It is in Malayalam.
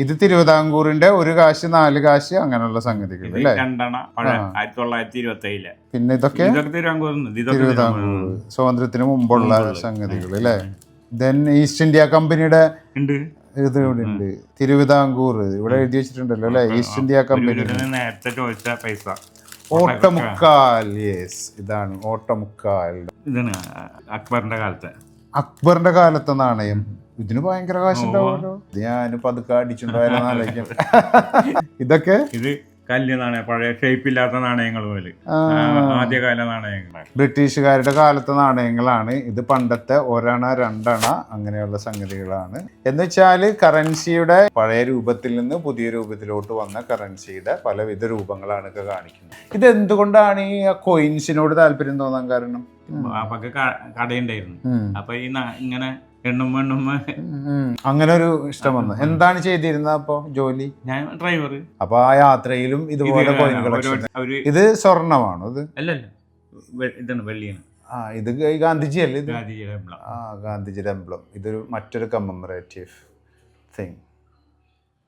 ഇത് തിരുവിതാംകൂറിന്റെ 1 കാശ് 4 കാശ് അങ്ങനെയുള്ള സംഗതികൾ അല്ലേ? 2 അണ പഴയ 1927. പിന്നെ ഇതൊക്കെ തിരുവിതാംകൂർ സ്വാതന്ത്ര്യത്തിന് മുമ്പുള്ള സംഗതികൾ അല്ലേ? ദെൻ ഈസ്റ്റ് ഇന്ത്യ കമ്പനിയുടെ ഇത് ഇവിടെ ഉണ്ട്. തിരുവിതാംകൂർ ഇവിടെ എഴുതി വെച്ചിട്ടുണ്ടല്ലോ അല്ലെ? East India company. നേരത്തെ ചോദിച്ച പൈസ ഓട്ടമുക്കാൽ. യെസ്, ഇതാണ് ഓട്ടമുക്കാൽ. ഇതാണ് അക്ബറിന്റെ കാലത്ത്. അക്ബറിന്റെ കാലത്തെ നാണയം. ഇതിന് ഭയങ്കര കാശുണ്ടാവുമല്ലോ. ഞാൻ പതുക്കെ അടിച്ചിട്ടുണ്ടായാലും ഇതൊക്കെ ഇത് കല്ല് നാണയം, പഴയ ഷേപ്പില്ലാത്ത നാണയങ്ങൾ പോലെ ആദ്യകാല നാണയങ്ങൾ, ബ്രിട്ടീഷുകാരുടെ കാലത്തെ നാണയങ്ങളാണ്. ഇത് പണ്ടത്തെ 1 അണ 2 അണ അങ്ങനെയുള്ള സംഗതികളാണ്. എന്ന് വെച്ചാല് കറൻസിയുടെ പഴയ രൂപത്തിൽ നിന്ന് പുതിയ രൂപത്തിലോട്ട് വന്ന കറൻസിയുടെ പലവിധ രൂപങ്ങളാണ് ഒക്കെ കാണിക്കുന്നത്. ഇത് എന്തുകൊണ്ടാണ് ഈ കോയിൻസിനോട് താല്പര്യം തോന്നാൻ കാരണം? അപ്പൊക്കെ കടയുണ്ടായിരുന്നു. അപ്പൊ ഈ ഇങ്ങനെ അങ്ങനെ ഒരു ഇഷ്ടം വന്നു. എന്താണ് ചെയ്തിരുന്നത് അപ്പൊ ജോലി? ഞാൻ ഡ്രൈവർ. അപ്പൊ ആ യാത്രയിലും ഇതുപോലെ കോയിൻ കളക്ഷൻ. ഇത് സ്വർണമാണോ? ഇത് അല്ലല്ല, ഇതാണ് വെള്ളിയാണ്. ഇത് ഗാന്ധിജി അല്ലേ? ഗാന്ധിജിയുടെ എംബ്ലം. ഗാന്ധിജിയുടെ എംബ്ലം. ഇതൊരു മറ്റൊരു കമ്മമറേറ്റീവ് തിങ്.